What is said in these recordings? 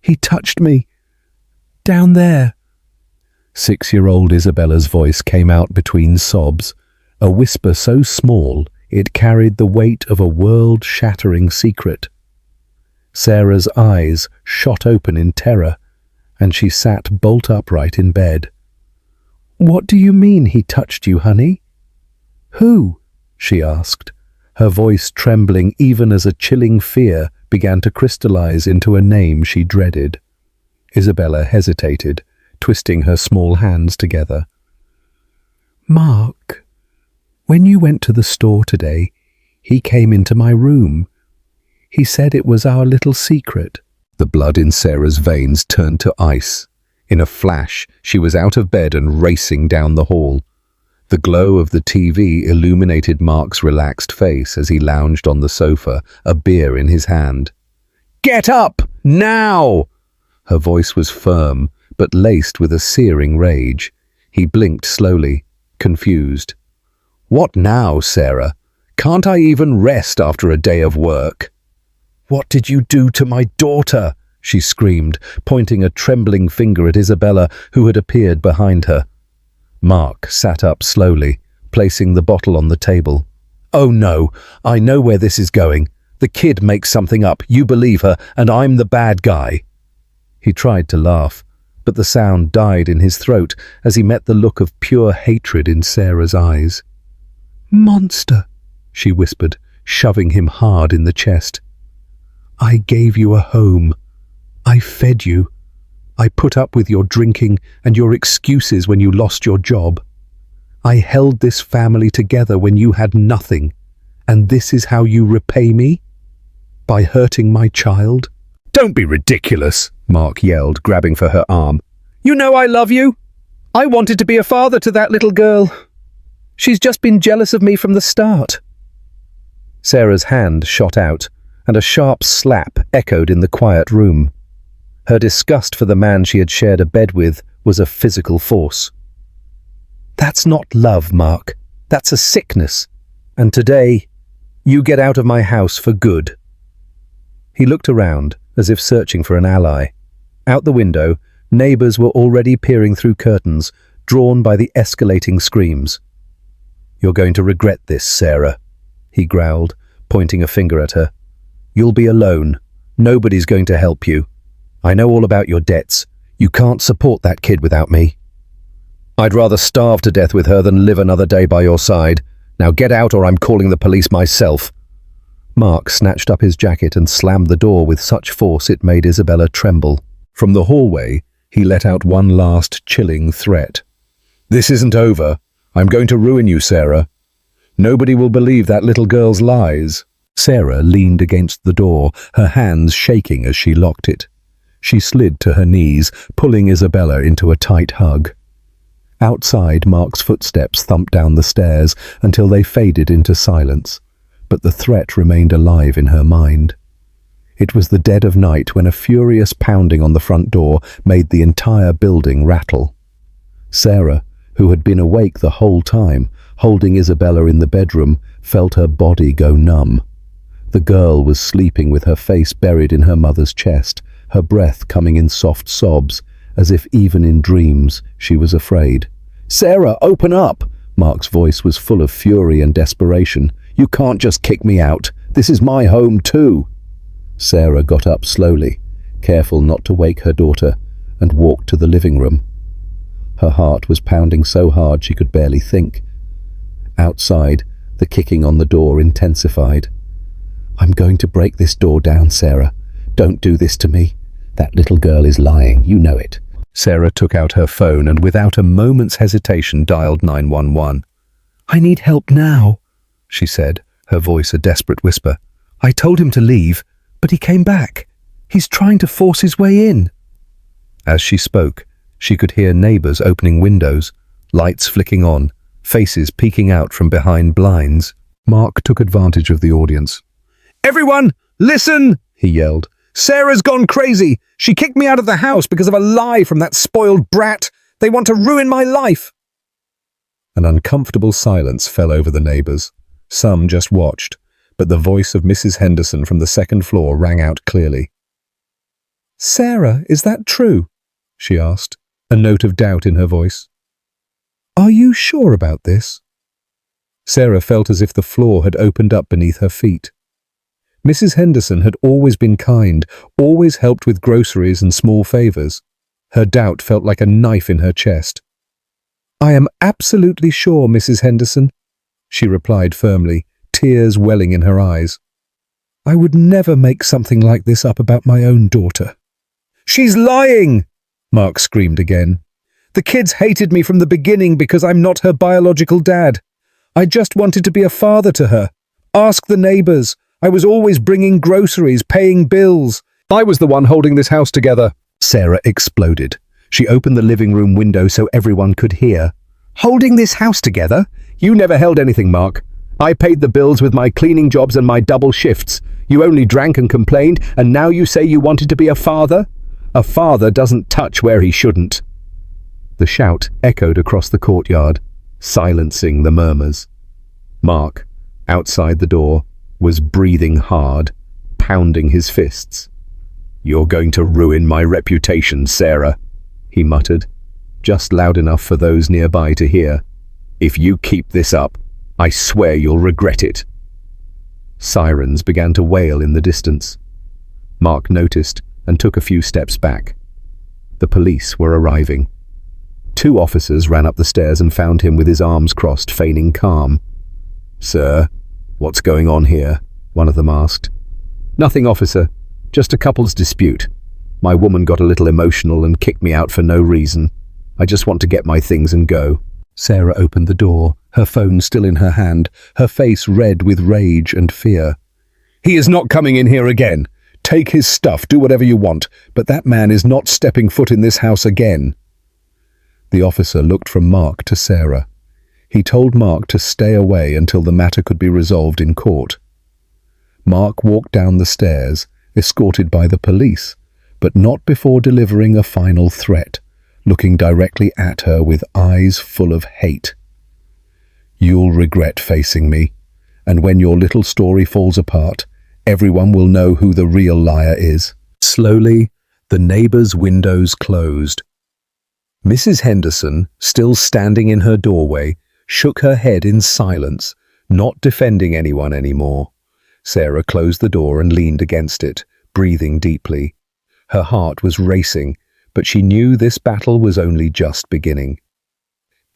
He touched me. Down there." 6-year-old Isabella's voice came out between sobs, a whisper so small it carried the weight of a world-shattering secret. Sarah's eyes shot open in terror, and she sat bolt upright in bed. "What do you mean he touched you, honey?" "Who?" she asked, her voice trembling even as a chilling fear began to crystallize into a name she dreaded. Isabella hesitated, twisting her small hands together. "Mark, when you went to the store today, he came into my room. He said it was our little secret." The blood in Sarah's veins turned to ice. In a flash, she was out of bed and racing down the hall. The glow of the TV illuminated Mark's relaxed face as he lounged on the sofa, a beer in his hand. "Get up! Now!" Her voice was firm, but laced with a searing rage. He blinked slowly, confused. "What now, Sarah? Can't I even rest after a day of work?" "What did you do to my daughter?" she screamed, pointing a trembling finger at Isabella, who had appeared behind her. Mark sat up slowly, placing the bottle on the table. "Oh no, I know where this is going. The kid makes something up, you believe her, and I'm the bad guy." He tried to laugh, but the sound died in his throat as he met the look of pure hatred in Sarah's eyes. "Monster," she whispered, shoving him hard in the chest. "I gave you a home. I fed you. I put up with your drinking and your excuses when you lost your job. I held this family together when you had nothing, and this is how you repay me? By hurting my child?" "Don't be ridiculous," Mark yelled, grabbing for her arm. "You know I love you. I wanted to be a father to that little girl. She's just been jealous of me from the start." Sarah's hand shot out, and a sharp slap echoed in the quiet room. Her disgust for the man she had shared a bed with was a physical force. "That's not love, Mark. That's a sickness. And today, you get out of my house for good." He looked around, as if searching for an ally. Out the window, neighbors were already peering through curtains, drawn by the escalating screams. "You're going to regret this, Sarah," he growled, pointing a finger at her. "You'll be alone. Nobody's going to help you. I know all about your debts. You can't support that kid without me. I'd rather starve to death with her than live another day by your side. Now get out or I'm calling the police myself." Mark snatched up his jacket and slammed the door with such force it made Isabella tremble. From the hallway, he let out one last chilling threat. "This isn't over. I'm going to ruin you, Sarah. Nobody will believe that little girl's lies." Sarah leaned against the door, her hands shaking as she locked it. She slid to her knees, pulling Isabella into a tight hug. Outside, Mark's footsteps thumped down the stairs until they faded into silence, but the threat remained alive in her mind. It was the dead of night when a furious pounding on the front door made the entire building rattle. Sarah, who had been awake the whole time, holding Isabella in the bedroom, felt her body go numb. The girl was sleeping with her face buried in her mother's chest, her breath coming in soft sobs, as if even in dreams she was afraid. "Sarah, open up!" Mark's voice was full of fury and desperation. "You can't just kick me out. This is my home too." Sarah got up slowly, careful not to wake her daughter, and walked to the living room. Her heart was pounding so hard she could barely think. Outside, the kicking on the door intensified. "I'm going to break this door down, Sarah. Don't do this to me. That little girl is lying, you know it." Sarah took out her phone and without a moment's hesitation dialed 911. "I need help now," she said, her voice a desperate whisper. "I told him to leave, but he came back. He's trying to force his way in." As she spoke, she could hear neighbors opening windows, lights flicking on, faces peeking out from behind blinds. Mark took advantage of the audience. "Everyone, listen!" he yelled. "Sarah's gone crazy. She kicked me out of the house because of a lie from that spoiled brat. They want to ruin my life." An uncomfortable silence fell over the neighbors. Some just watched, but the voice of Mrs. Henderson from the second floor rang out clearly. "Sarah, is that true?" she asked, a note of doubt in her voice. "Are you sure about this?" Sarah felt as if the floor had opened up beneath her feet. Mrs. Henderson had always been kind, always helped with groceries and small favors. Her doubt felt like a knife in her chest. "I am absolutely sure, Mrs. Henderson," she replied firmly, tears welling in her eyes. "I would never make something like this up about my own daughter." "She's lying!" Mark screamed again. "The kids hated me from the beginning because I'm not her biological dad. I just wanted to be a father to her. Ask the neighbors. I was always bringing groceries, paying bills. I was the one holding this house together." Sarah exploded. She opened the living room window so everyone could hear. "Holding this house together? You never held anything, Mark. I paid the bills with my cleaning jobs and my double shifts. You only drank and complained, and now you say you wanted to be a father? A father doesn't touch where he shouldn't." The shout echoed across the courtyard, silencing the murmurs. Mark, outside the door, was breathing hard, pounding his fists. "You're going to ruin my reputation, Sarah," he muttered, just loud enough for those nearby to hear. "If you keep this up, I swear you'll regret it." Sirens began to wail in the distance. Mark noticed and took a few steps back. The police were arriving. 2 officers ran up the stairs and found him with his arms crossed, feigning calm. "Sir, what's going on here?" one of them asked. "Nothing, officer. Just a couple's dispute. My woman got a little emotional and kicked me out for no reason. I just want to get my things and go." Sarah opened the door, her phone still in her hand, her face red with rage and fear. "He is not coming in here again. Take his stuff, do whatever you want, but that man is not stepping foot in this house again." The officer looked from Mark to Sarah. He told Mark to stay away until the matter could be resolved in court. Mark walked down the stairs, escorted by the police, but not before delivering a final threat, looking directly at her with eyes full of hate. "You'll regret facing me, and when your little story falls apart, everyone will know who the real liar is." Slowly, the neighbor's windows closed. Mrs. Henderson, still standing in her doorway, shook her head in silence, not defending anyone anymore. Sarah closed the door and leaned against it, breathing deeply. Her heart was racing, but she knew this battle was only just beginning.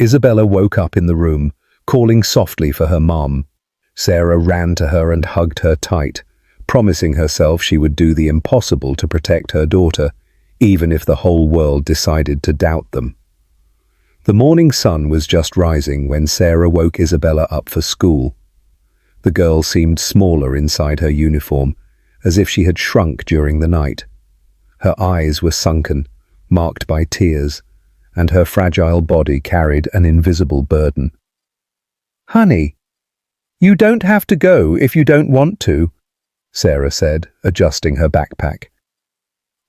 Isabella woke up in the room, calling softly for her mom. Sarah ran to her and hugged her tight, promising herself she would do the impossible to protect her daughter, even if the whole world decided to doubt them. The morning sun was just rising when Sarah woke Isabella up for school. The girl seemed smaller inside her uniform, as if she had shrunk during the night. Her eyes were sunken, marked by tears, and her fragile body carried an invisible burden. "Honey, you don't have to go if you don't want to," Sarah said, adjusting her backpack.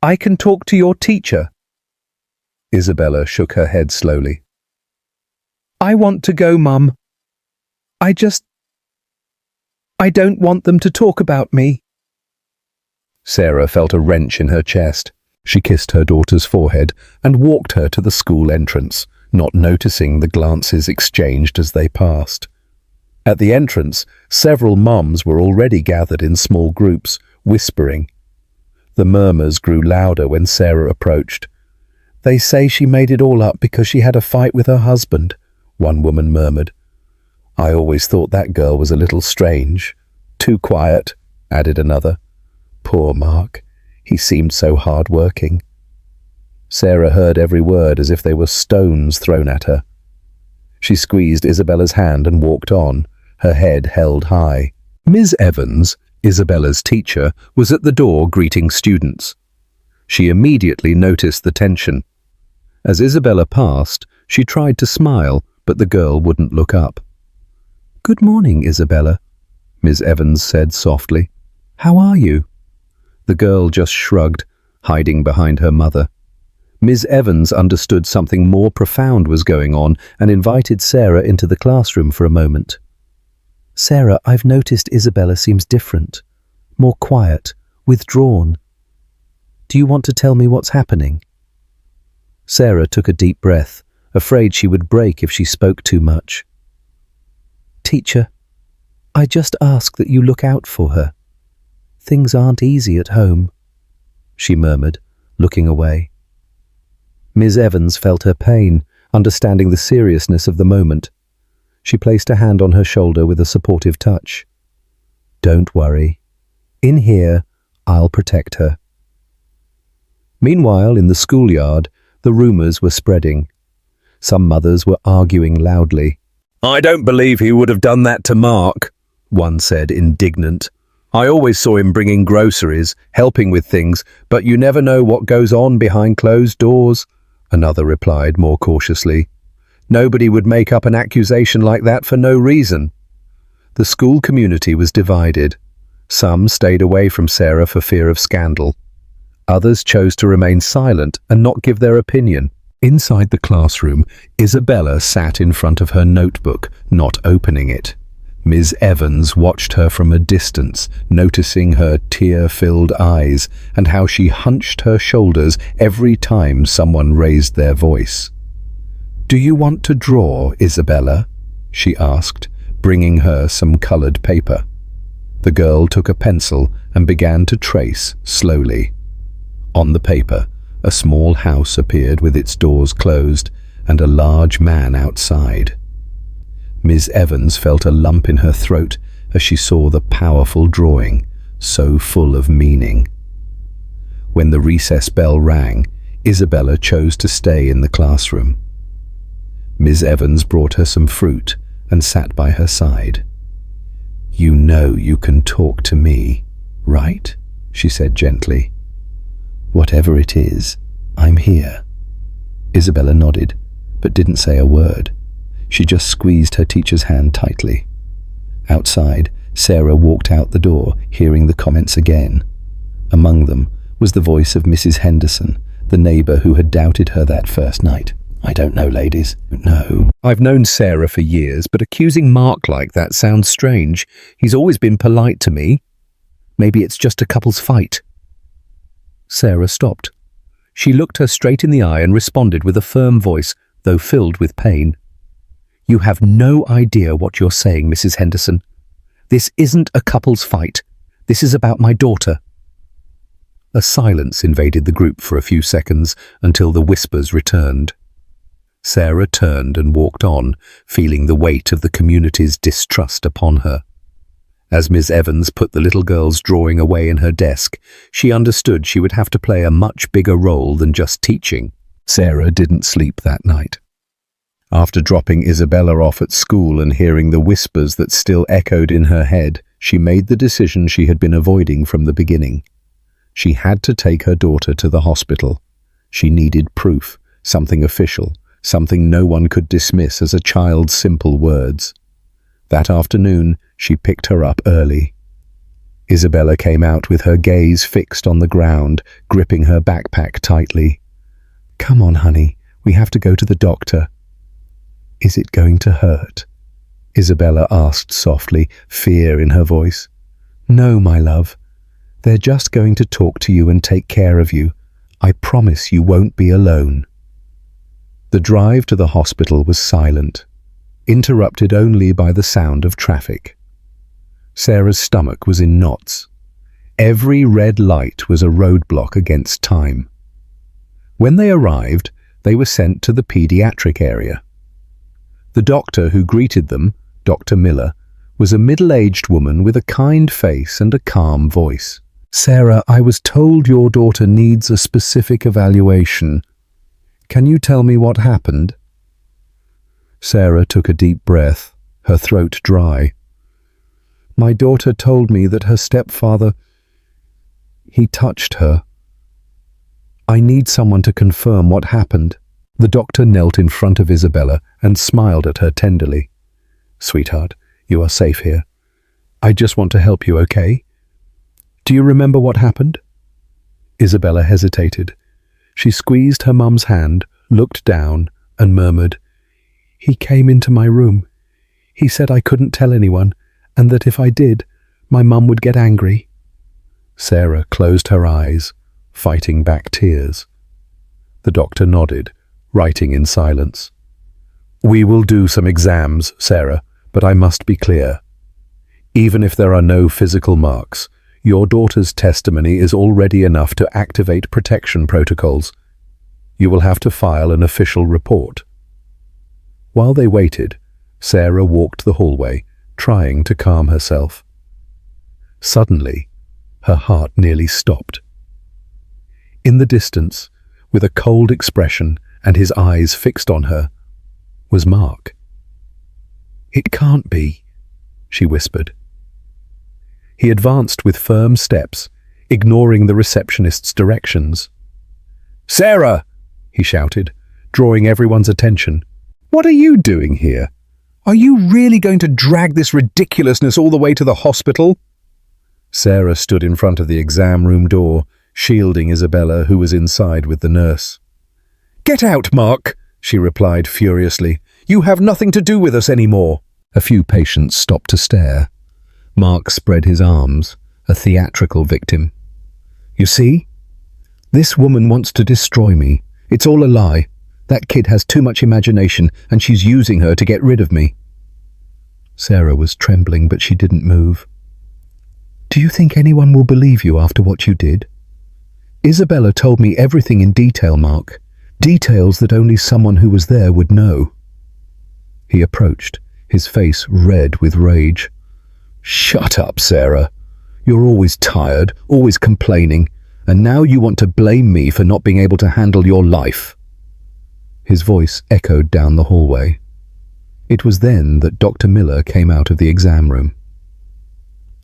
"I can talk to your teacher." Isabella shook her head slowly. "I want to go, Mum. I don't want them to talk about me." Sarah felt a wrench in her chest. She kissed her daughter's forehead and walked her to the school entrance, not noticing the glances exchanged as they passed. At the entrance, several mums were already gathered in small groups, whispering. The murmurs grew louder when Sarah approached. "They say she made it all up because she had a fight with her husband," one woman murmured. "I always thought that girl was a little strange. Too quiet," added another. "Poor Mark. He seemed so hard-working." Sarah heard every word as if they were stones thrown at her. She squeezed Isabella's hand and walked on, her head held high. Ms. Evans, Isabella's teacher, was at the door greeting students. She immediately noticed the tension. As Isabella passed, she tried to smile, but the girl wouldn't look up. "Good morning, Isabella," Ms. Evans said softly. "How are you?" The girl just shrugged, hiding behind her mother. Ms. Evans understood something more profound was going on and invited Sarah into the classroom for a moment. "Sarah, I've noticed Isabella seems different, more quiet, withdrawn." Do you want to tell me what's happening?" Sarah took a deep breath, afraid she would break if she spoke too much. "Teacher, I just ask that you look out for her. Things aren't easy at home," she murmured, looking away. Ms. Evans felt her pain, understanding the seriousness of the moment. She placed a hand on her shoulder with a supportive touch. "Don't worry. In here, I'll protect her." Meanwhile, in the schoolyard, the rumours were spreading. Some mothers were arguing loudly. "I don't believe he would have done that to Mark," one said, indignant. "I always saw him bringing groceries, helping with things, but you never know what goes on behind closed doors," another replied more cautiously. "Nobody would make up an accusation like that for no reason." The school community was divided. Some stayed away from Sarah for fear of scandal. Others chose to remain silent and not give their opinion. Inside the classroom, Isabella sat in front of her notebook, not opening it. Ms. Evans watched her from a distance, noticing her tear-filled eyes and how she hunched her shoulders every time someone raised their voice. "Do you want to draw, Isabella?" she asked, bringing her some colored paper. The girl took a pencil and began to trace slowly. On the paper, a small house appeared with its doors closed and a large man outside. Ms. Evans felt a lump in her throat as she saw the powerful drawing, so full of meaning. When the recess bell rang, Isabella chose to stay in the classroom. Ms. Evans brought her some fruit and sat by her side. "You know you can talk to me, right?" she said gently. "Whatever it is, I'm here." Isabella nodded, but didn't say a word. She just squeezed her teacher's hand tightly. Outside, Sarah walked out the door, hearing the comments again. Among them was the voice of Mrs. Henderson, the neighbour who had doubted her that first night. "I don't know, ladies. No. I've known Sarah for years, but accusing Mark like that sounds strange. He's always been polite to me. Maybe it's just a couple's fight." Sarah stopped. She looked her straight in the eye and responded with a firm voice, though filled with pain. "You have no idea what you're saying, Mrs. Henderson. This isn't a couple's fight. This is about my daughter." A silence invaded the group for a few seconds until the whispers returned. Sarah turned and walked on, feeling the weight of the community's distrust upon her. As Ms. Evans put the little girl's drawing away in her desk, she understood she would have to play a much bigger role than just teaching. Sarah didn't sleep that night. After dropping Isabella off at school and hearing the whispers that still echoed in her head, she made the decision she had been avoiding from the beginning. She had to take her daughter to the hospital. She needed proof, something official, something no one could dismiss as a child's simple words. That afternoon, she picked her up early. Isabella came out with her gaze fixed on the ground, gripping her backpack tightly. "Come on, honey, we have to go to the doctor." "Is it going to hurt?" Isabella asked softly, fear in her voice. "No, my love. They're just going to talk to you and take care of you. I promise you won't be alone." The drive to the hospital was silent, interrupted only by the sound of traffic. Sarah's stomach was in knots. Every red light was a roadblock against time. When they arrived, they were sent to the pediatric area. The doctor who greeted them, Dr. Miller, was a middle-aged woman with a kind face and a calm voice. "Sarah, I was told your daughter needs a specific evaluation. Can you tell me what happened?" Sarah took a deep breath, her throat dry. "My daughter told me that her stepfather, he touched her. I need someone to confirm what happened." The doctor knelt in front of Isabella and smiled at her tenderly. "Sweetheart, you are safe here. I just want to help you, okay? Do you remember what happened?" Isabella hesitated. She squeezed her mum's hand, looked down, and murmured, "He came into my room. He said I couldn't tell anyone, and that if I did, my mum would get angry." Sarah closed her eyes, fighting back tears. The doctor nodded, writing in silence. "We will do some exams, Sarah, but I must be clear. Even if there are no physical marks, your daughter's testimony is already enough to activate protection protocols. You will have to file an official report." While they waited, Sarah walked the hallway, trying to calm herself. Suddenly, her heart nearly stopped. In the distance, with a cold expression and his eyes fixed on her, was Mark. "It can't be," she whispered. He advanced with firm steps, ignoring the receptionist's directions. "Sarah!" he shouted, drawing everyone's attention. "What are you doing here? Are you really going to drag this ridiculousness all the way to the hospital?" Sarah stood in front of the exam room door, shielding Isabella, who was inside with the nurse. "Get out, Mark!" she replied furiously. "You have nothing to do with us anymore." A few patients stopped to stare. Mark spread his arms, a theatrical victim. "You see? This woman wants to destroy me. It's all a lie. That kid has too much imagination, and she's using her to get rid of me." Sarah was trembling, but she didn't move. "Do you think anyone will believe you after what you did?" "Isabella told me everything in detail, Mark. Details that only someone who was there would know." He approached, his face red with rage. "Shut up, Sarah. You're always tired, always complaining, and now you want to blame me for not being able to handle your life." His voice echoed down the hallway. It was then that Dr. Miller came out of the exam room.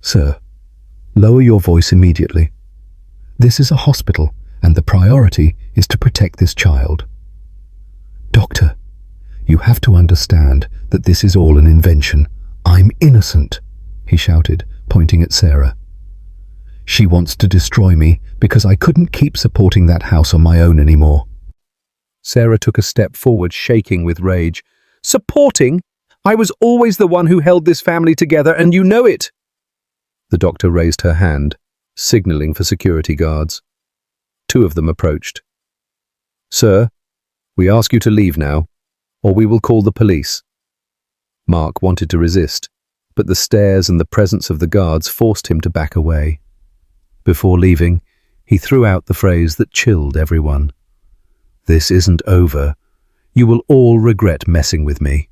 "Sir, lower your voice immediately. This is a hospital, and the priority is to protect this child." "Doctor, you have to understand that this is all an invention. I'm innocent," he shouted, pointing at Sarah. "She wants to destroy me because I couldn't keep supporting that house on my own anymore." Sarah took a step forward, shaking with rage. "Supporting? I was always the one who held this family together, and you know it." The doctor raised her hand, signaling for security guards. Two of them approached. "Sir, we ask you to leave now, or we will call the police." Mark wanted to resist, but the stares and the presence of the guards forced him to back away. Before leaving, he threw out the phrase that chilled everyone. "This isn't over. You will all regret messing with me."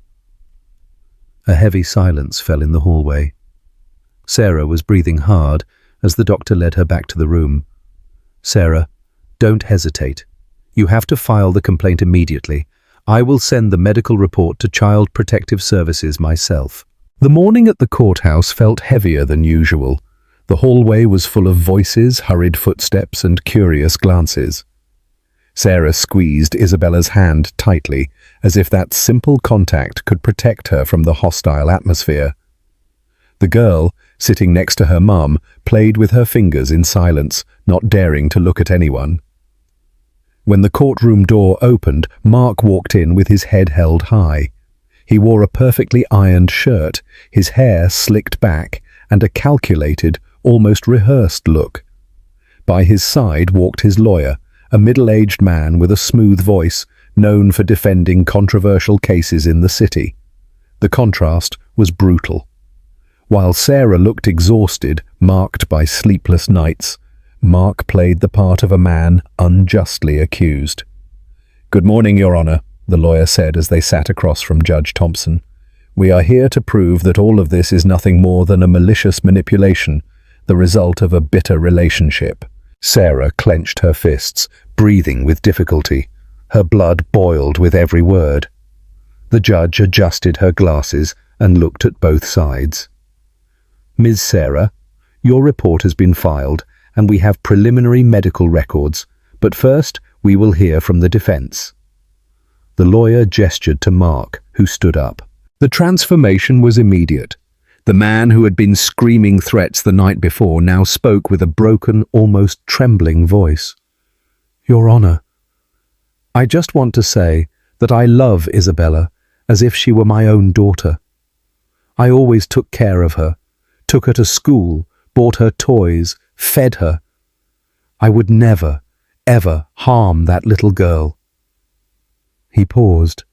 A heavy silence fell in the hallway. Sarah was breathing hard as the doctor led her back to the room. "Sarah, don't hesitate. You have to file the complaint immediately. I will send the medical report to Child Protective Services myself." The morning at the courthouse felt heavier than usual. The hallway was full of voices, hurried footsteps, and curious glances. Sarah squeezed Isabella's hand tightly, as if that simple contact could protect her from the hostile atmosphere. The girl, sitting next to her mum, played with her fingers in silence, not daring to look at anyone. When the courtroom door opened, Mark walked in with his head held high. He wore a perfectly ironed shirt, his hair slicked back, and a calculated, almost rehearsed look. By his side walked his lawyer, a middle-aged man with a smooth voice, known for defending controversial cases in the city. The contrast was brutal. While Sarah looked exhausted, marked by sleepless nights, Mark played the part of a man unjustly accused. "Good morning, Your Honor," the lawyer said as they sat across from Judge Thompson. "We are here to prove that all of this is nothing more than a malicious manipulation, the result of a bitter relationship." Sarah clenched her fists, breathing with difficulty. Her blood boiled with every word. The judge adjusted her glasses and looked at both sides. "Ms. Sarah, your report has been filed, and we have preliminary medical records, but first we will hear from the defense." The lawyer gestured to Mark, who stood up. The transformation was immediate. The man who had been screaming threats the night before now spoke with a broken, almost trembling voice. "Your Honor, I just want to say that I love Isabella as if she were my own daughter. I always took care of her, took her to school, bought her toys, fed her. I would never, ever harm that little girl." He paused,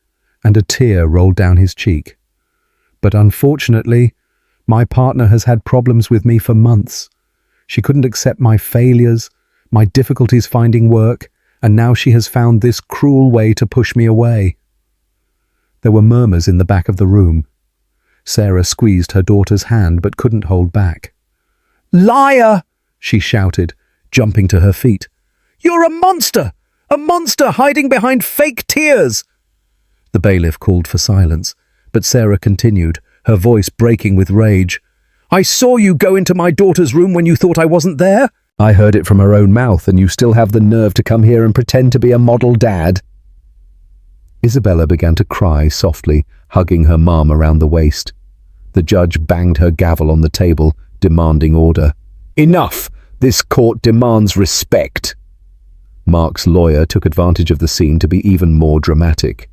and a tear rolled down his cheek. "But unfortunately, my partner has had problems with me for months. She couldn't accept my failures, my difficulties finding work, and now she has found this cruel way to push me away." There were murmurs in the back of the room. Sarah squeezed her daughter's hand but couldn't hold back. "Liar!" she shouted, jumping to her feet. "You're a monster! A monster hiding behind fake tears!" The bailiff called for silence, but Sarah continued, her voice breaking with rage. "I saw you go into my daughter's room when you thought I wasn't there. I heard it from her own mouth, and you still have the nerve to come here and pretend to be a model dad." Isabella began to cry softly, hugging her mom around the waist. The judge banged her gavel on the table, demanding order. "Enough! This court demands respect." Mark's lawyer took advantage of the scene to be even more dramatic.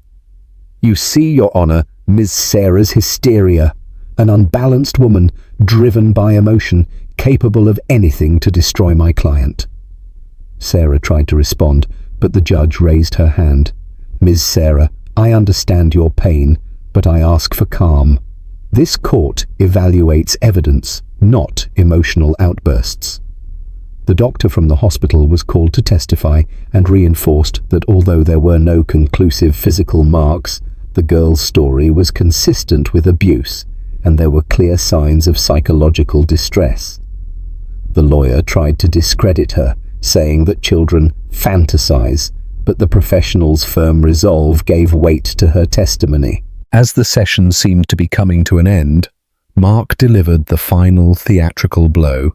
"You see, Your Honor, Ms. Sarah's hysteria. An unbalanced woman, driven by emotion, capable of anything to destroy my client." Sarah tried to respond, but the judge raised her hand. "Ms. Sarah, I understand your pain, but I ask for calm. This court evaluates evidence, not emotional outbursts." The doctor from the hospital was called to testify and reinforced that although there were no conclusive physical marks, the girl's story was consistent with abuse, and there were clear signs of psychological distress. The lawyer tried to discredit her, saying that children fantasize, but the professional's firm resolve gave weight to her testimony. As the session seemed to be coming to an end, Mark delivered the final theatrical blow.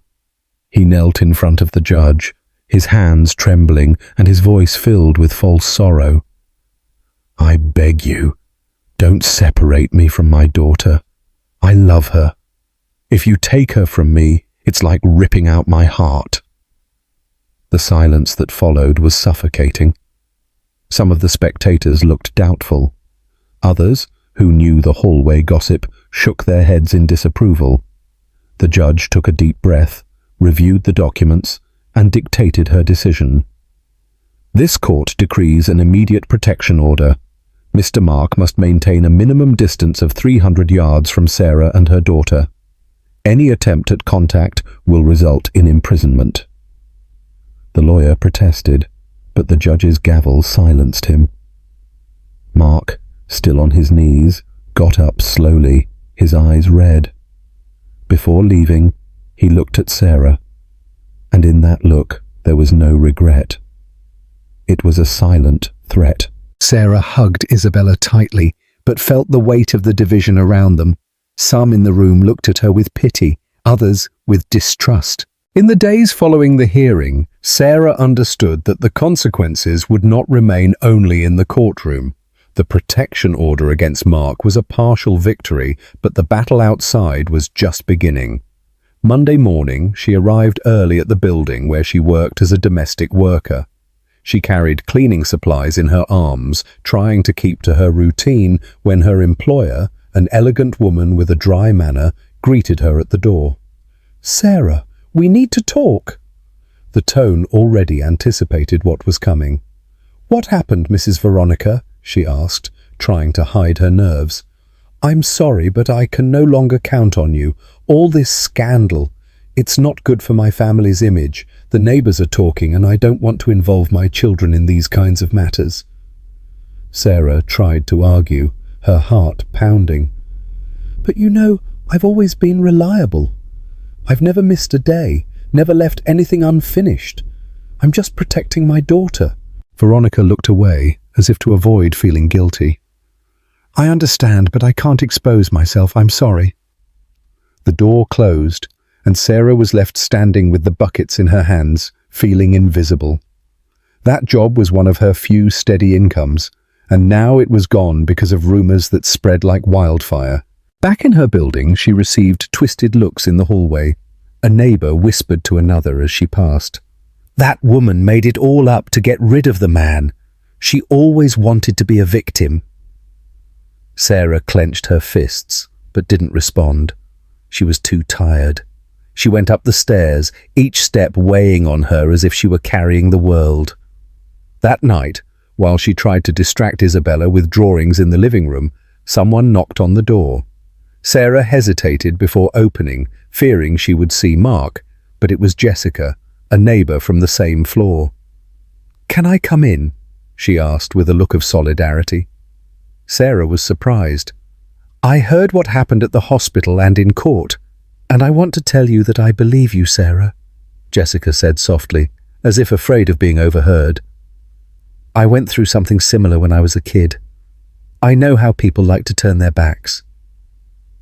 He knelt in front of the judge, his hands trembling and his voice filled with false sorrow. "I beg you, don't separate me from my daughter. I love her. If you take her from me, it's like ripping out my heart." The silence that followed was suffocating. Some of the spectators looked doubtful. Others, who knew the hallway gossip, shook their heads in disapproval. The judge took a deep breath, reviewed the documents, and dictated her decision. "This court decrees an immediate protection order. Mr. Mark must maintain a minimum distance of 300 yards from Sarah and her daughter. Any attempt at contact will result in imprisonment." The lawyer protested, but the judge's gavel silenced him. Mark, still on his knees, got up slowly, his eyes red. Before leaving, he looked at Sarah, and in that look there was no regret. It was a silent threat. Sarah hugged Isabella tightly, but felt the weight of the division around them. Some in the room looked at her with pity, others with distrust. In the days following the hearing, Sarah understood that the consequences would not remain only in the courtroom. The protection order against Mark was a partial victory, but the battle outside was just beginning. Monday morning, she arrived early at the building where she worked as a domestic worker. She carried cleaning supplies in her arms, trying to keep to her routine when her employer, an elegant woman with a dry manner, greeted her at the door. "Sarah, we need to talk." The tone already anticipated what was coming. "What happened, Mrs. Veronica?" she asked, trying to hide her nerves. "I'm sorry, but I can no longer count on you. All this scandal. It's not good for my family's image. The neighbors are talking, and I don't want to involve my children in these kinds of matters." Sarah tried to argue, her heart pounding. "But you know, I've always been reliable. I've never missed a day, never left anything unfinished. I'm just protecting my daughter." Veronica looked away, as if to avoid feeling guilty. "I understand, but I can't expose myself. I'm sorry." The door closed, and Sarah was left standing with the buckets in her hands, feeling invisible. That job was one of her few steady incomes, and now it was gone because of rumors that spread like wildfire. Back in her building, she received twisted looks in the hallway. A neighbor whispered to another as she passed. "That woman made it all up to get rid of the man. She always wanted to be a victim." Sarah clenched her fists, but didn't respond. She was too tired. She went up the stairs, each step weighing on her as if she were carrying the world. That night, while she tried to distract Isabella with drawings in the living room, someone knocked on the door. Sarah hesitated before opening, fearing she would see Mark, but it was Jessica, a neighbor from the same floor. "Can I come in?" she asked with a look of solidarity. Sarah was surprised. "I heard what happened at the hospital and in court, and I want to tell you that I believe you, Sarah," Jessica said softly, as if afraid of being overheard. "I went through something similar when I was a kid. I know how people like to turn their backs."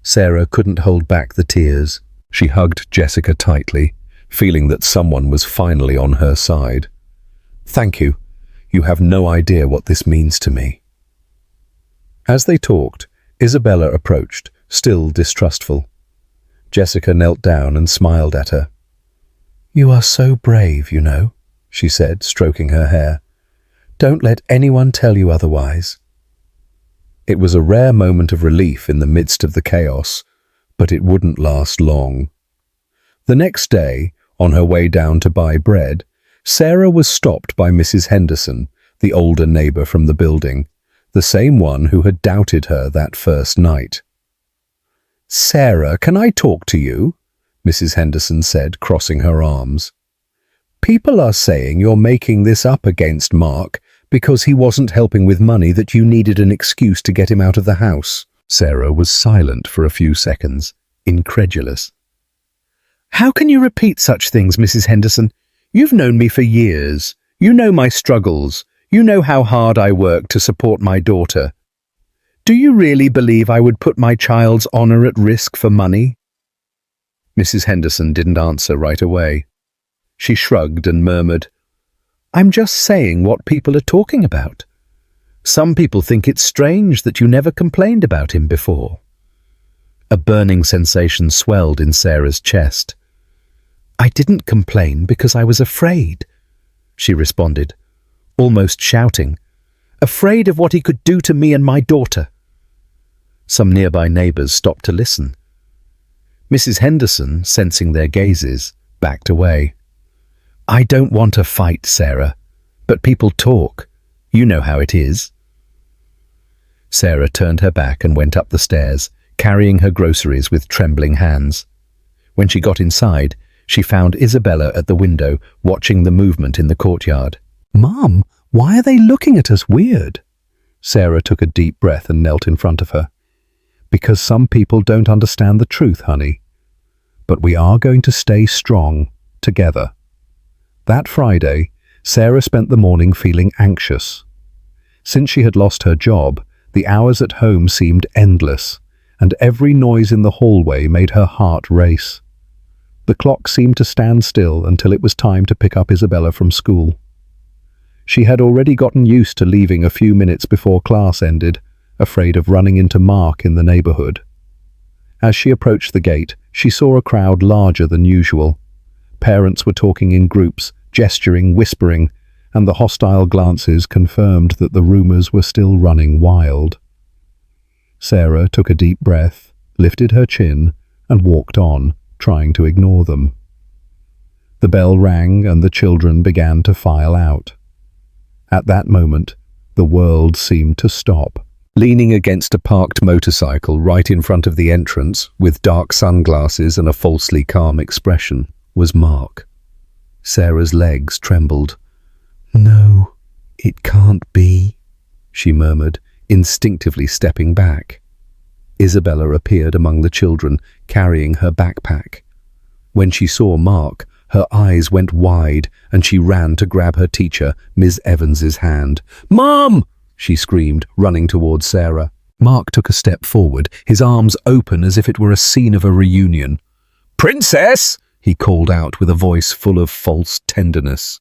Sarah couldn't hold back the tears. She hugged Jessica tightly, feeling that someone was finally on her side. "Thank you. You have no idea what this means to me." As they talked, Isabella approached, still distrustful. Jessica knelt down and smiled at her. "You are so brave, you know," she said, stroking her hair. "Don't let anyone tell you otherwise." It was a rare moment of relief in the midst of the chaos, but it wouldn't last long. The next day, on her way down to buy bread, Sarah was stopped by Mrs. Henderson, the older neighbor from the building, the same one who had doubted her that first night. "Sarah, can I talk to you?" Mrs. Henderson said, crossing her arms. "People are saying you're making this up against Mark because he wasn't helping with money, that you needed an excuse to get him out of the house." Sarah was silent for a few seconds, incredulous. "How can you repeat such things, Mrs. Henderson? You've known me for years. You know my struggles. You know how hard I work to support my daughter. Do you really believe I would put my child's honor at risk for money?" Mrs. Henderson didn't answer right away. She shrugged and murmured, "I'm just saying what people are talking about. Some people think it's strange that you never complained about him before." A burning sensation swelled in Sarah's chest. "I didn't complain because I was afraid," she responded, almost shouting, "afraid of what he could do to me and my daughter." Some nearby neighbors stopped to listen. Mrs. Henderson, sensing their gazes, backed away. "I don't want a fight, Sarah, but people talk. You know how it is." Sarah turned her back and went up the stairs, carrying her groceries with trembling hands. When she got inside, she found Isabella at the window, watching the movement in the courtyard. "Mom, why are they looking at us weird?" Sarah took a deep breath and knelt in front of her. "Because some people don't understand the truth, honey. But we are going to stay strong, together." That Friday, Sarah spent the morning feeling anxious. Since she had lost her job, the hours at home seemed endless, and every noise in the hallway made her heart race. The clock seemed to stand still until it was time to pick up Isabella from school. She had already gotten used to leaving a few minutes before class ended, afraid of running into Mark in the neighborhood. As she approached the gate, she saw a crowd larger than usual. Parents were talking in groups, gesturing, whispering, and the hostile glances confirmed that the rumors were still running wild. Sarah took a deep breath, lifted her chin, and walked on, trying to ignore them. The bell rang and the children began to file out. At that moment, the world seemed to stop. Leaning against a parked motorcycle right in front of the entrance, with dark sunglasses and a falsely calm expression, was Mark. Sarah's legs trembled. "No, it can't be," she murmured, instinctively stepping back. Isabella appeared among the children, carrying her backpack. When she saw Mark, her eyes went wide and she ran to grab her teacher, Ms. Evans's hand. "Mom!" she screamed, running towards Sarah. Mark took a step forward, his arms open as if it were a scene of a reunion. "Princess!" he called out with a voice full of false tenderness.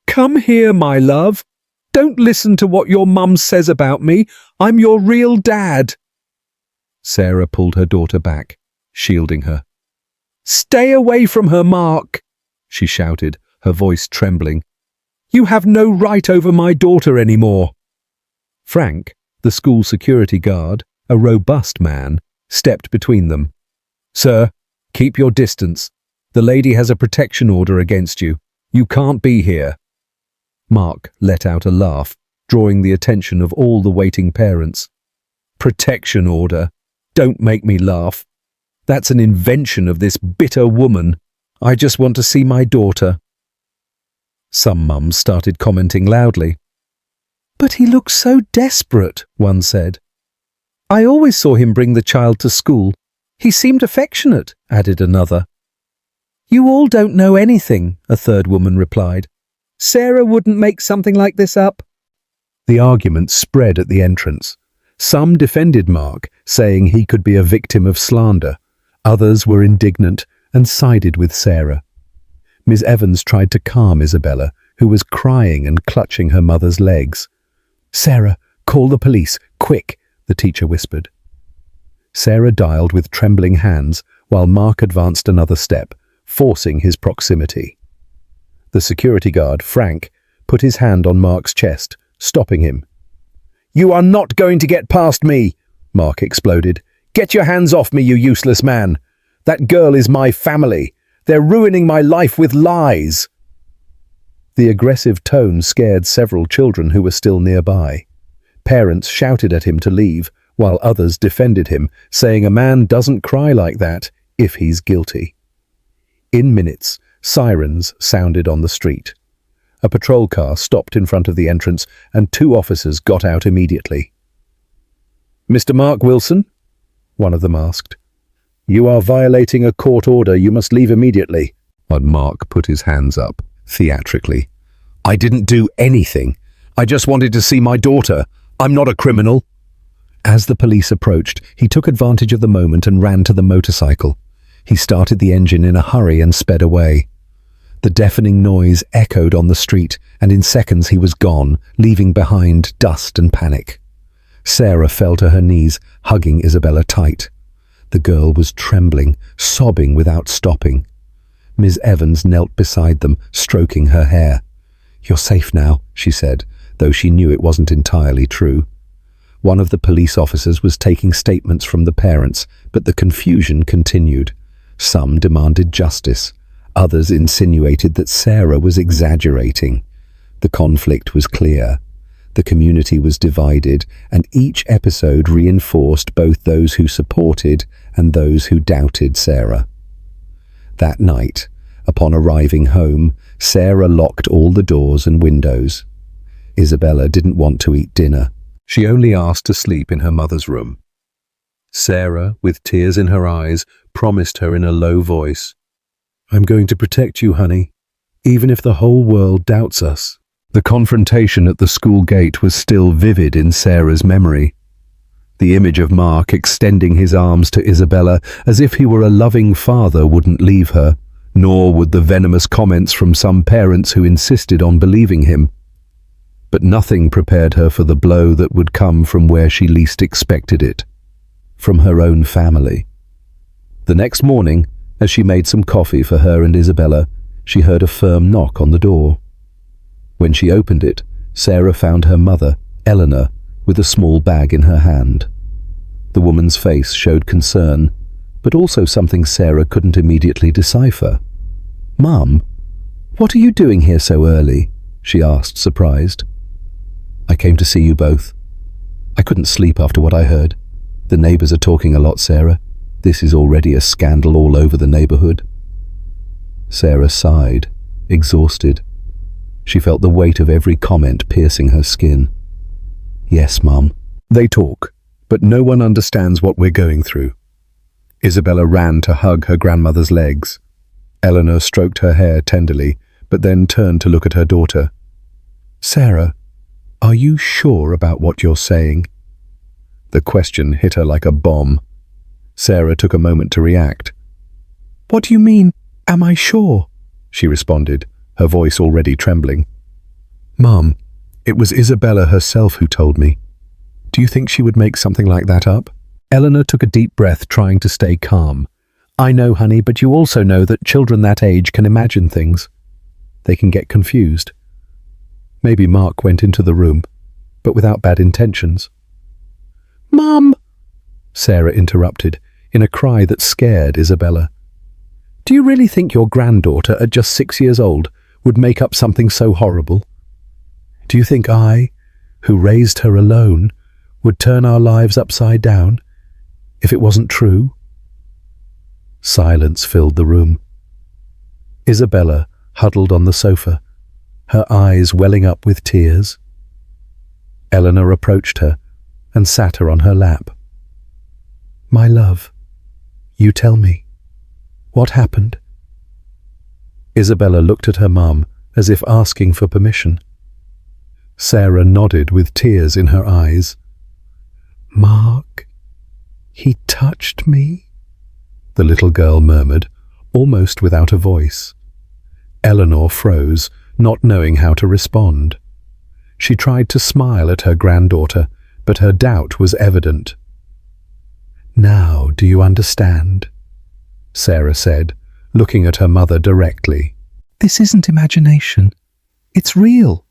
"Come here, my love. Don't listen to what your mum says about me. I'm your real dad." Sarah pulled her daughter back, shielding her. "Stay away from her, Mark," she shouted, her voice trembling. "You have no right over my daughter anymore." Frank, the school security guard, a robust man, stepped between them. "Sir, keep your distance. The lady has a protection order against you. You can't be here." Mark let out a laugh, drawing the attention of all the waiting parents. Protection order. Don't make me laugh. That's an invention of this bitter woman. I just want to see my daughter. Some mums started commenting loudly. But he looks so desperate, one said. I always saw him bring the child to school. He seemed affectionate, added another. You all don't know anything, a third woman replied. Sarah wouldn't make something like this up. The argument spread at the entrance. Some defended Mark, saying he could be a victim of slander. Others were indignant and sided with Sarah. Ms. Evans tried to calm Isabella, who was crying and clutching her mother's legs. Sarah, call the police, quick, the teacher whispered. Sarah dialed with trembling hands while Mark advanced another step, forcing his proximity. The security guard, Frank, put his hand on Mark's chest, stopping him. You are not going to get past me, Mark exploded. Get your hands off me, you useless man. That girl is my family. They're ruining my life with lies. The aggressive tone scared several children who were still nearby. Parents shouted at him to leave, while others defended him, saying a man doesn't cry like that if he's guilty. In minutes, sirens sounded on the street. A patrol car stopped in front of the entrance and 2 officers got out immediately. Mr. Mark Wilson? One of them asked. You are violating a court order. You must leave immediately. And Mark put his hands up, theatrically. I didn't do anything. I just wanted to see my daughter. I'm not a criminal. As the police approached, he took advantage of the moment and ran to the motorcycle. He started the engine in a hurry and sped away. The deafening noise echoed on the street, and in seconds he was gone, leaving behind dust and panic. Sarah fell to her knees, hugging Isabella tight. The girl was trembling, sobbing without stopping. Ms. Evans knelt beside them, stroking her hair. You're safe now, she said, though she knew it wasn't entirely true. One of the police officers was taking statements from the parents, but the confusion continued. Some demanded justice. Others insinuated that Sarah was exaggerating. The conflict was clear. The community was divided, and each episode reinforced both those who supported and those who doubted Sarah. That night, upon arriving home, Sarah locked all the doors and windows. Isabella didn't want to eat dinner. She only asked to sleep in her mother's room. Sarah, with tears in her eyes, promised her in a low voice, I'm going to protect you, honey, even if the whole world doubts us. The confrontation at the school gate was still vivid in Sarah's memory. The image of Mark extending his arms to Isabella as if he were a loving father wouldn't leave her, nor would the venomous comments from some parents who insisted on believing him. But nothing prepared her for the blow that would come from where she least expected it, from her own family. The next morning, as she made some coffee for her and Isabella, she heard a firm knock on the door. When she opened it, Sarah found her mother, Eleanor, with a small bag in her hand. The woman's face showed concern, but also something Sarah couldn't immediately decipher. Mum, what are you doing here so early? She asked, surprised. I came to see you both. I couldn't sleep after what I heard. The neighbors are talking a lot, Sarah. This is already a scandal all over the neighborhood. Sarah sighed, exhausted. She felt the weight of every comment piercing her skin. Yes, Mum. They talk, but no one understands what we're going through. Isabella ran to hug her grandmother's legs. Eleanor stroked her hair tenderly, but then turned to look at her daughter. Sarah, are you sure about what you're saying? The question hit her like a bomb. Sarah took a moment to react. What do you mean, am I sure? She responded, her voice already trembling. Mum, it was Isabella herself who told me. Do you think she would make something like that up? Eleanor took a deep breath, trying to stay calm. I know, honey, but you also know that children that age can imagine things. They can get confused. Maybe Mark went into the room, but without bad intentions. Mum! Sarah interrupted, in a cry that scared Isabella. Do you really think your granddaughter, at just 6 years old, would make up something so horrible? Do you think I, who raised her alone, would turn our lives upside down if it wasn't true?" Silence filled the room. Isabella huddled on the sofa, her eyes welling up with tears. Eleanor approached her and sat her on her lap. "My love, you tell me, what happened?" Isabella looked at her mum as if asking for permission. Sarah nodded with tears in her eyes. "Mark, he touched me," the little girl murmured, almost without a voice. Eleanor froze, not knowing how to respond. She tried to smile at her granddaughter, but her doubt was evident. "Now do you understand?" Sarah said, looking at her mother directly. "This isn't imagination. It's real."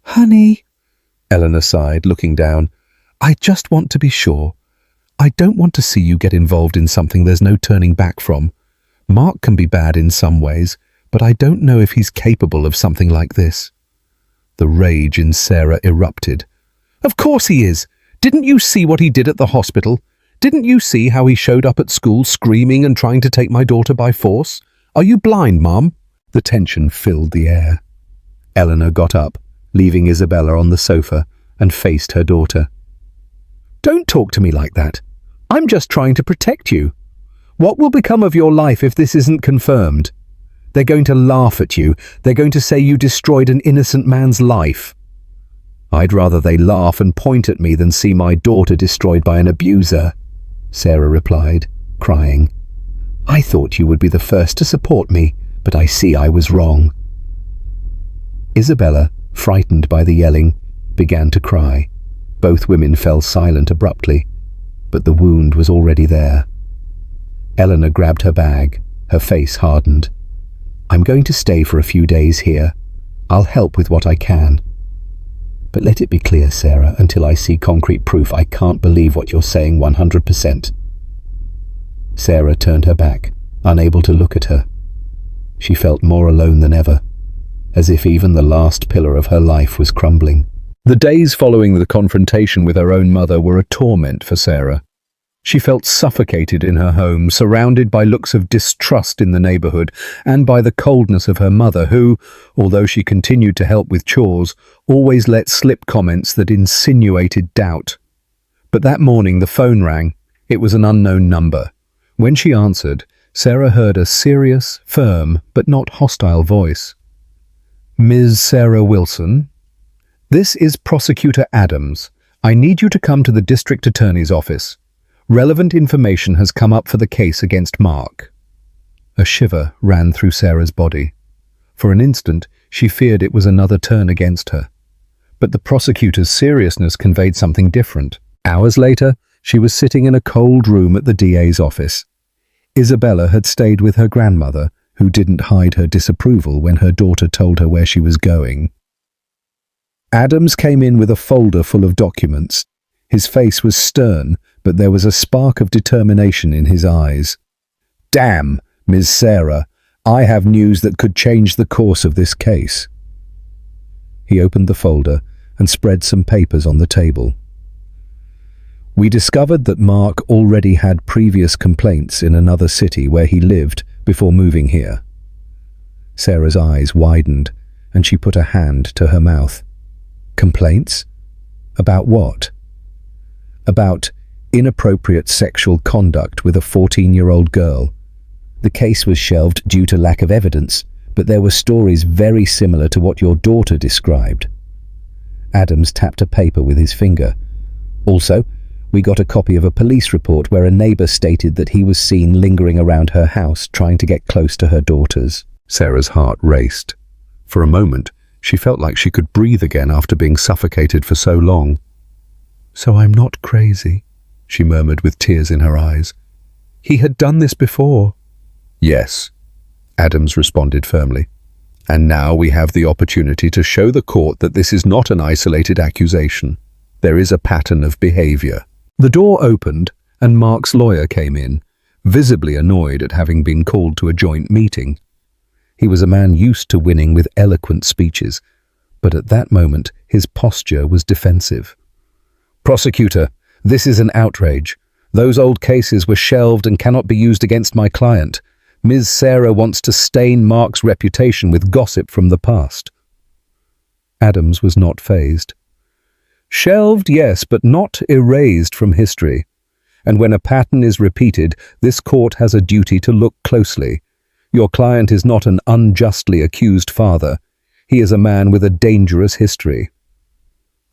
"Honey," Eleanor sighed, looking down, "I just want to be sure. I don't want to see you get involved in something there's no turning back from. Mark can be bad in some ways, but I don't know if he's capable of something like this." The rage in Sarah erupted. "Of course he is! Didn't you see what he did at the hospital? Didn't you see how he showed up at school screaming and trying to take my daughter by force? Are you blind, Mom?" The tension filled the air. Eleanor got up, leaving Isabella on the sofa, and faced her daughter. "Don't talk to me like that. I'm just trying to protect you. What will become of your life if this isn't confirmed? They're going to laugh at you. They're going to say you destroyed an innocent man's life. I'd rather they laugh and point at me than see my daughter destroyed by an abuser," Sarah replied, crying. "I thought you would be the first to support me, but I see I was wrong." Isabella, frightened by the yelling, began to cry. Both women fell silent abruptly, but the wound was already there. Eleanor grabbed her bag, her face hardened. "I'm going to stay for a few days here. I'll help with what I can. But let it be clear, Sarah, until I see concrete proof, I can't believe what you're saying 100%. Sarah turned her back, unable to look at her. She felt more alone than ever, as if even the last pillar of her life was crumbling. The days following the confrontation with her own mother were a torment for Sarah. She felt suffocated in her home, surrounded by looks of distrust in the neighborhood and by the coldness of her mother who, although she continued to help with chores, always let slip comments that insinuated doubt. But that morning the phone rang. It was an unknown number. When she answered, Sarah heard a serious, firm, but not hostile voice. "Ms. Sarah Wilson? This is Prosecutor Adams. I need you to come to the District Attorney's office. Relevant information has come up for the case against Mark." A shiver ran through Sarah's body. For an instant, she feared it was another turn against her. But the prosecutor's seriousness conveyed something different. Hours later, she was sitting in a cold room at the DA's office. Isabella had stayed with her grandmother, who didn't hide her disapproval when her daughter told her where she was going. Adams came in with a folder full of documents. His face was stern, but there was a spark of determination in his eyes. "Damn, Ms. Sarah, I have news that could change the course of this case." He opened the folder and spread some papers on the table. "We discovered that Mark already had previous complaints in another city where he lived before moving here." Sarah's eyes widened, and she put a hand to her mouth. "Complaints? About what?" "About inappropriate sexual conduct with a 14-year-old girl. The case was shelved due to lack of evidence, but there were stories very similar to what your daughter described." Adams tapped a paper with his finger. "Also, we got a copy of a police report where a neighbor stated that he was seen lingering around her house trying to get close to her daughters." Sarah's heart raced. For a moment, she felt like she could breathe again after being suffocated for so long. "So I'm not crazy," she murmured with tears in her eyes. "He had done this before." "Yes," Adams responded firmly. "And now we have the opportunity to show the court that this is not an isolated accusation. There is a pattern of behavior." The door opened, and Mark's lawyer came in, visibly annoyed at having been called to a joint meeting. He was a man used to winning with eloquent speeches, but at that moment his posture was defensive. "Prosecutor, this is an outrage. Those old cases were shelved and cannot be used against my client. Ms. Sarah wants to stain Mark's reputation with gossip from the past." Adams was not fazed. "Shelved, yes, but not erased from history. And when a pattern is repeated, this court has a duty to look closely. Your client is not an unjustly accused father. He is a man with a dangerous history."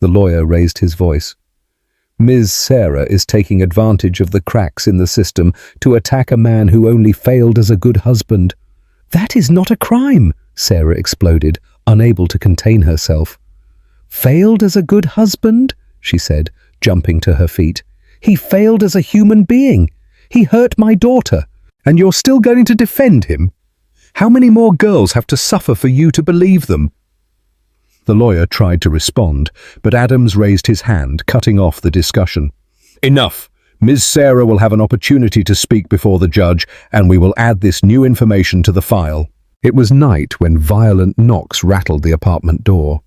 The lawyer raised his voice. "Ms. Sarah is taking advantage of the cracks in the system to attack a man who only failed as a good husband." "That is not a crime," Sarah exploded, unable to contain herself. "Failed as a good husband?" she said, jumping to her feet. "He failed as a human being. He hurt my daughter. And you're still going to defend him? How many more girls have to suffer for you to believe them?" The lawyer tried to respond, but Adams raised his hand, cutting off the discussion. "Enough. Ms. Sarah will have an opportunity to speak before the judge, and we will add this new information to the file." It was night when violent knocks rattled the apartment door.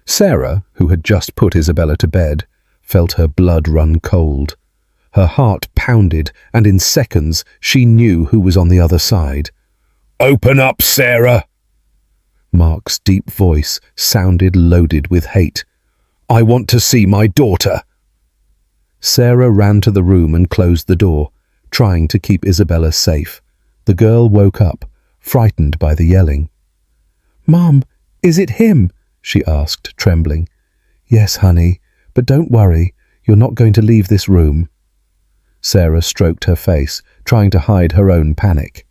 Sarah, who had just put Isabella to bed, felt her blood run cold. Her heart pounded, and in seconds she knew who was on the other side. "Open up, Sarah!" Mark's deep voice sounded loaded with hate. "I want to see my daughter." Sarah ran to the room and closed the door, trying to keep Isabella safe. The girl woke up, frightened by the yelling. "Mom, is it him?" she asked, trembling. "Yes, honey, but don't worry, you're not going to leave this room." Sarah stroked her face, trying to hide her own panic.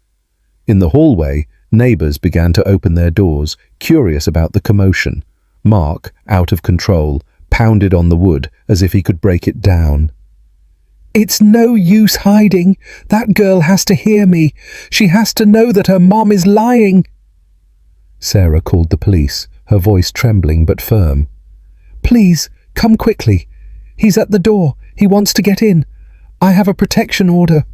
In the hallway, neighbors began to open their doors, curious about the commotion. Mark, out of control, pounded on the wood as if he could break it down. "It's no use hiding. That girl has to hear me. She has to know that her mom is lying." Sarah called the police, her voice trembling but firm. "Please, come quickly. He's at the door. He wants to get in. I have a protection order."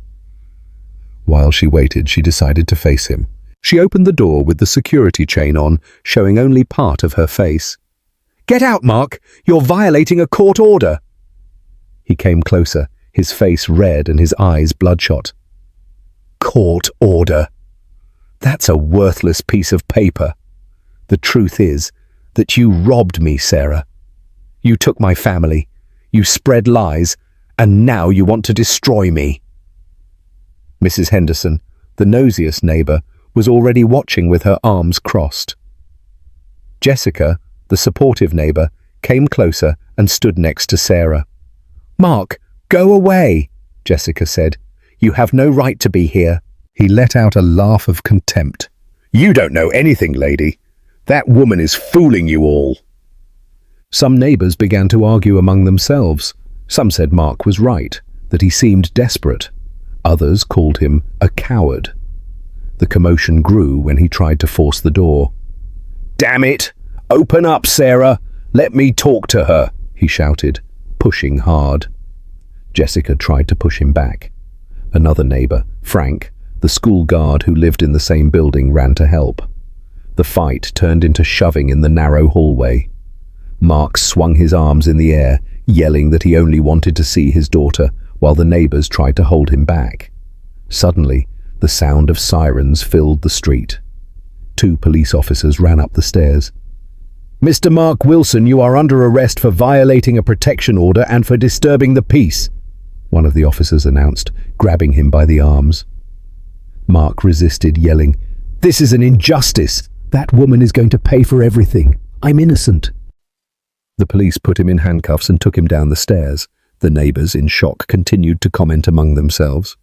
While she waited, she decided to face him. She opened the door with the security chain on, showing only part of her face. "Get out, Mark! You're violating a court order!" He came closer, his face red and his eyes bloodshot. "Court order? That's a worthless piece of paper. The truth is that you robbed me, Sarah. You took my family, you spread lies, and now you want to destroy me." Mrs. Henderson, the nosiest neighbour, was already watching with her arms crossed. Jessica, the supportive neighbour, came closer and stood next to Sarah. "Mark, go away," Jessica said. "You have no right to be here." He let out a laugh of contempt. "You don't know anything, lady. That woman is fooling you all." Some neighbours began to argue among themselves. Some said Mark was right, that he seemed desperate. Others called him a coward. The commotion grew when he tried to force the door. "Damn it! Open up, Sarah! Let me talk to her!" he shouted, pushing hard. Jessica tried to push him back. Another neighbour, Frank, the school guard who lived in the same building, ran to help. The fight turned into shoving in the narrow hallway. Mark swung his arms in the air, yelling that he only wanted to see his daughter, while the neighbours tried to hold him back. Suddenly, the sound of sirens filled the street. 2 police officers ran up the stairs. "Mr. Mark Wilson, you are under arrest for violating a protection order and for disturbing the peace," one of the officers announced, grabbing him by the arms. Mark resisted, yelling, "This is an injustice. That woman is going to pay for everything. I'm innocent." The police put him in handcuffs and took him down the stairs. The neighbours, in shock, continued to comment among themselves.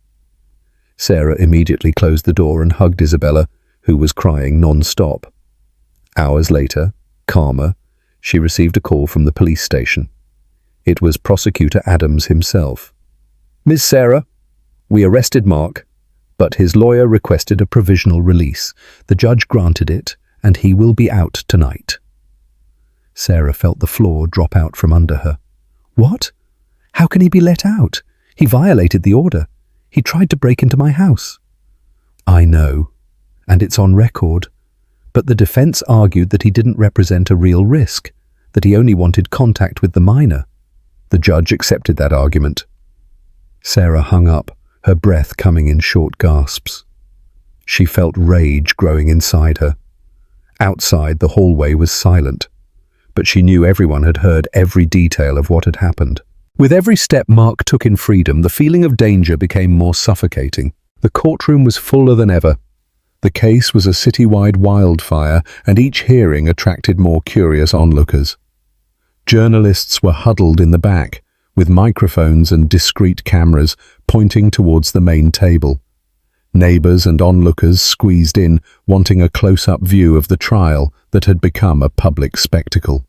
Sarah immediately closed the door and hugged Isabella, who was crying non-stop. Hours later, calmer, she received a call from the police station. It was Prosecutor Adams himself. "Miss Sarah, we arrested Mark, but his lawyer requested a provisional release. The judge granted it, and he will be out tonight." Sarah felt the floor drop out from under her. "What? How can he be let out? He violated the order. He tried to break into my house." "I know, and it's on record. But the defense argued that he didn't represent a real risk, that he only wanted contact with the minor. The judge accepted that argument. Sarah hung up, her breath coming in short gasps. She felt rage growing inside her. Outside, the hallway was silent, but she knew everyone had heard every detail of what had happened. With every step Mark took in freedom, the feeling of danger became more suffocating. The courtroom was fuller than ever. The case was a citywide wildfire, and each hearing attracted more curious onlookers. Journalists were huddled in the back, with microphones and discreet cameras pointing towards the main table. Neighbors and onlookers squeezed in, wanting a close-up view of the trial that had become a public spectacle.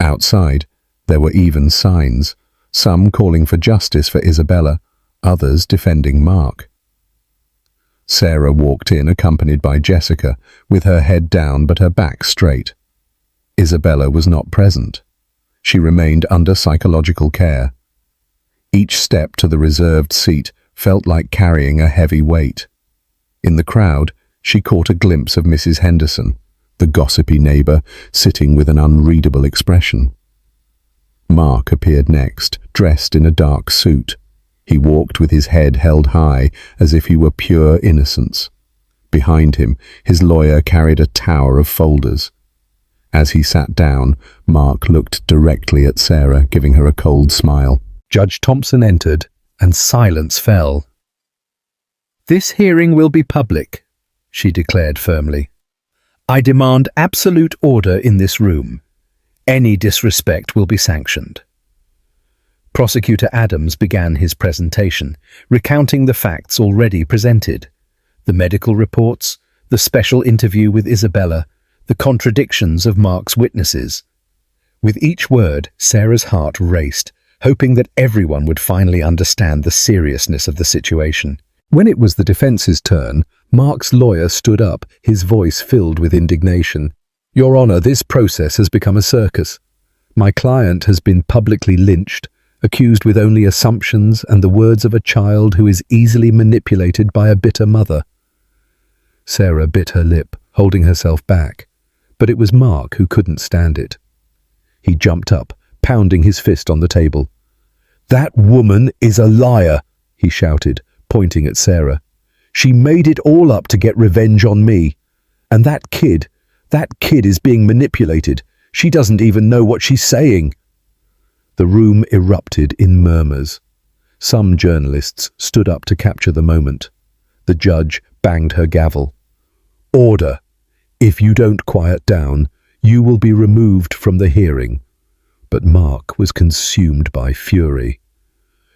Outside, there were even signs, some calling for justice for Isabella, others defending Mark. Sarah walked in accompanied by Jessica, with her head down but her back straight. Isabella was not present. She remained under psychological care. Each step to the reserved seat felt like carrying a heavy weight. In the crowd, she caught a glimpse of Mrs. Henderson, the gossipy neighbor, sitting with an unreadable expression. Mark appeared next, dressed in a dark suit. He walked with his head held high, as if he were pure innocence. Behind him, his lawyer carried a tower of folders. As he sat down, Mark looked directly at Sarah, giving her a cold smile. Judge Thompson entered, and silence fell. "This hearing will be public," she declared firmly. "I demand absolute order in this room. Any disrespect will be sanctioned." Prosecutor Adams began his presentation, recounting the facts already presented: the medical reports, the special interview with Isabella, the contradictions of Mark's witnesses. With each word, Sarah's heart raced, hoping that everyone would finally understand the seriousness of the situation. When it was the defense's turn, Mark's lawyer stood up, his voice filled with indignation. "Your Honor, this process has become a circus. My client has been publicly lynched, accused with only assumptions and the words of a child who is easily manipulated by a bitter mother." Sarah bit her lip, holding herself back, but it was Mark who couldn't stand it. He jumped up, pounding his fist on the table. "That woman is a liar," he shouted, pointing at Sarah. "She made it all up to get revenge on me. And that kid is being manipulated. She doesn't even know what she's saying." The room erupted in murmurs. Some journalists stood up to capture the moment. The judge banged her gavel. "Order! If you don't quiet down, you will be removed from the hearing." But Mark was consumed by fury.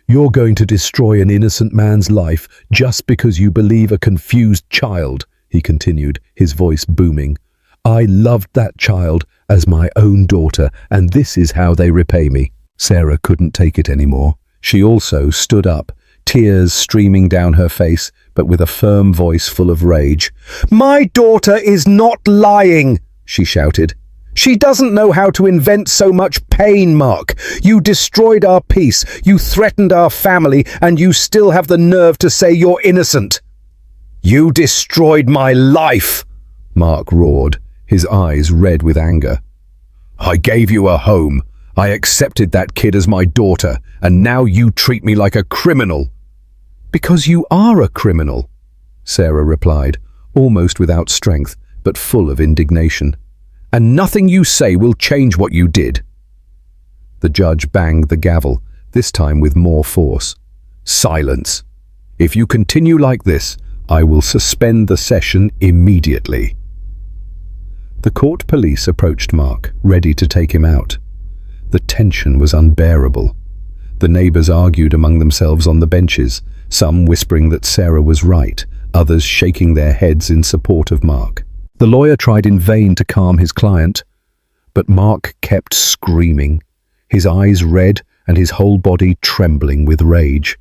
"You're going to destroy an innocent man's life just because you believe a confused child," he continued, his voice booming. "I loved that child as my own daughter, and this is how they repay me." Sarah couldn't take it anymore. She also stood up, tears streaming down her face, but with a firm voice full of rage. "My daughter is not lying," she shouted. "She doesn't know how to invent so much pain, Mark. You destroyed our peace, you threatened our family, and you still have the nerve to say you're innocent." "You destroyed my life," Mark roared, his eyes red with anger. "I gave you a home. I accepted that kid as my daughter, and now you treat me like a criminal." "Because you are a criminal," Sarah replied, almost without strength, but full of indignation. "And nothing you say will change what you did." The judge banged the gavel, this time with more force. "Silence. If you continue like this, I will suspend the session immediately." The court police approached Mark, ready to take him out. The tension was unbearable. The neighbors argued among themselves on the benches, some whispering that Sarah was right, others shaking their heads in support of Mark. The lawyer tried in vain to calm his client, but Mark kept screaming, his eyes red and his whole body trembling with rage.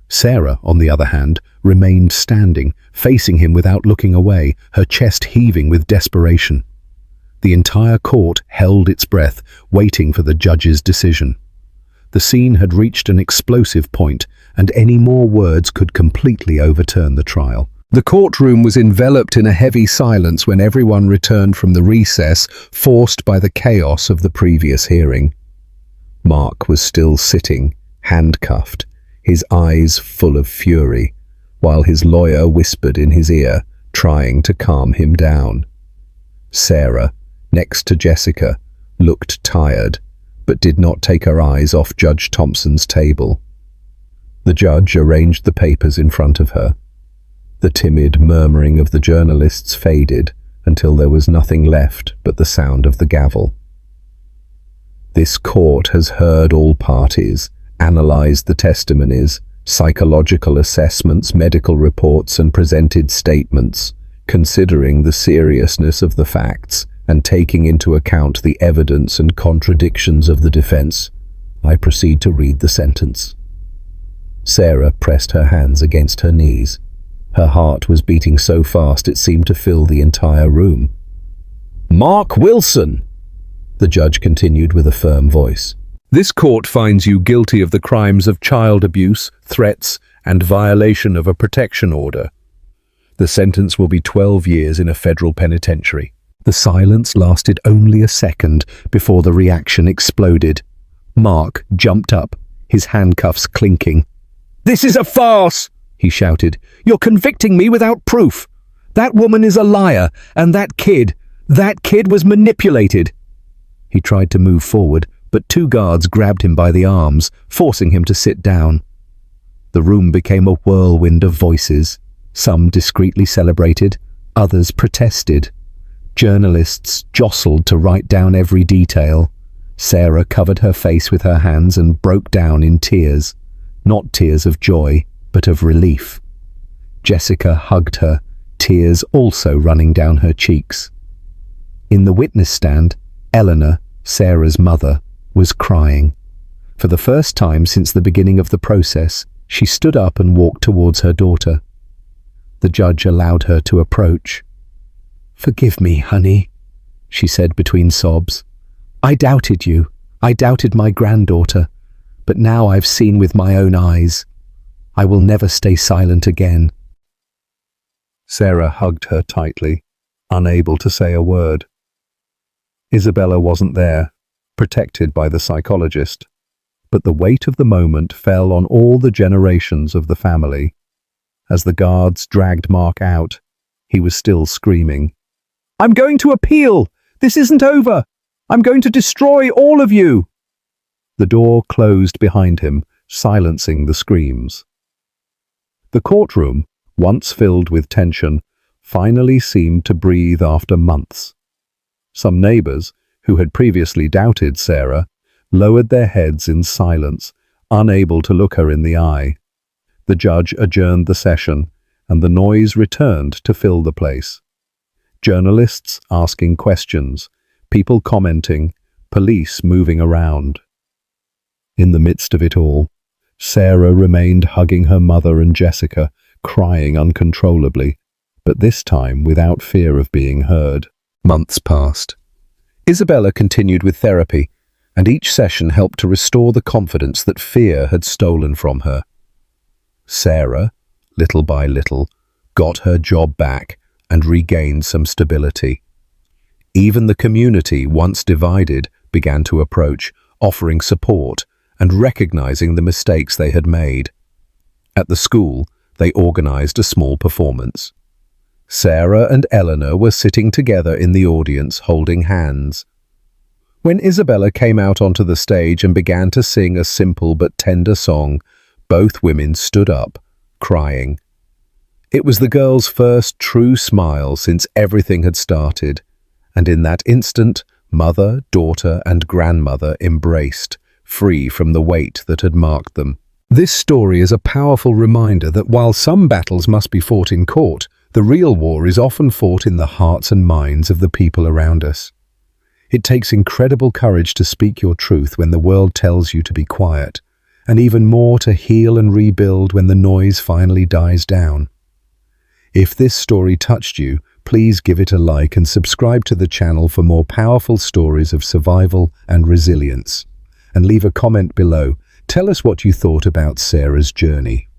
Sarah, on the other hand, remained standing, facing him without looking away, her chest heaving with desperation. The entire court held its breath, waiting for the judge's decision. The scene had reached an explosive point, and any more words could completely overturn the trial. The courtroom was enveloped in a heavy silence when everyone returned from the recess, forced by the chaos of the previous hearing. Mark was still sitting, handcuffed, his eyes full of fury, while his lawyer whispered in his ear, trying to calm him down. Sarah, next to Jessica, looked tired, but did not take her eyes off Judge Thompson's table. The judge arranged the papers in front of her. The timid murmuring of the journalists faded until there was nothing left but the sound of the gavel. This court has heard all parties, analyzed the testimonies, psychological assessments, medical reports, and presented statements, considering the seriousness of the facts and taking into account the evidence and contradictions of the defense. I proceed to read the sentence. Sarah pressed her hands against her knees. Her heart was beating so fast it seemed to fill the entire room. "Mark Wilson," the judge continued with a firm voice, "this court finds you guilty of the crimes of child abuse, threats, and violation of a protection order. The sentence will be 12 years in a federal penitentiary." The silence lasted only a second before the reaction exploded. Mark jumped up, his handcuffs clinking. "This is a farce!" he shouted. "You're convicting me without proof. That woman is a liar, and that kid was manipulated." He tried to move forward, but two guards grabbed him by the arms, forcing him to sit down. The room became a whirlwind of voices. Some discreetly celebrated, others protested. Journalists jostled to write down every detail. Sarah covered her face with her hands and broke down in tears. Not tears of joy, but of relief. Jessica hugged her, tears also running down her cheeks. In the witness stand, Eleanor, Sarah's mother, was crying. For the first time since the beginning of the process, she stood up and walked towards her daughter. The judge allowed her to approach. "Forgive me, honey," she said between sobs. "I doubted you. I doubted my granddaughter. But now I've seen with my own eyes. I will never stay silent again." Sarah hugged her tightly, unable to say a word. Isabella wasn't there, protected by the psychologist, but the weight of the moment fell on all the generations of the family. As the guards dragged Mark out, he was still screaming, "I'm going to appeal! This isn't over! I'm going to destroy all of you!" The door closed behind him, silencing the screams. The courtroom, once filled with tension, finally seemed to breathe after months. Some neighbors, who had previously doubted Sarah, lowered their heads in silence, unable to look her in the eye. The judge adjourned the session, and the noise returned to fill the place. Journalists asking questions, people commenting, police moving around. In the midst of it all, Sarah remained hugging her mother and Jessica, crying uncontrollably, but this time without fear of being heard. Months passed. Isabella continued with therapy, and each session helped to restore the confidence that fear had stolen from her. Sarah, little by little, got her job back and regained some stability. Even the community, once divided, began to approach, offering support and recognizing the mistakes they had made. At the school, they organized a small performance. Sarah and Eleanor were sitting together in the audience, holding hands. When Isabella came out onto the stage and began to sing a simple but tender song, both women stood up, crying. It was the girl's first true smile since everything had started, and in that instant, mother, daughter, and grandmother embraced, free from the weight that had marked them. This story is a powerful reminder that while some battles must be fought in court, the real war is often fought in the hearts and minds of the people around us. It takes incredible courage to speak your truth when the world tells you to be quiet, and even more to heal and rebuild when the noise finally dies down. If this story touched you, please give it a like and subscribe to the channel for more powerful stories of survival and resilience. And leave a comment below. Tell us what you thought about Sarah's journey.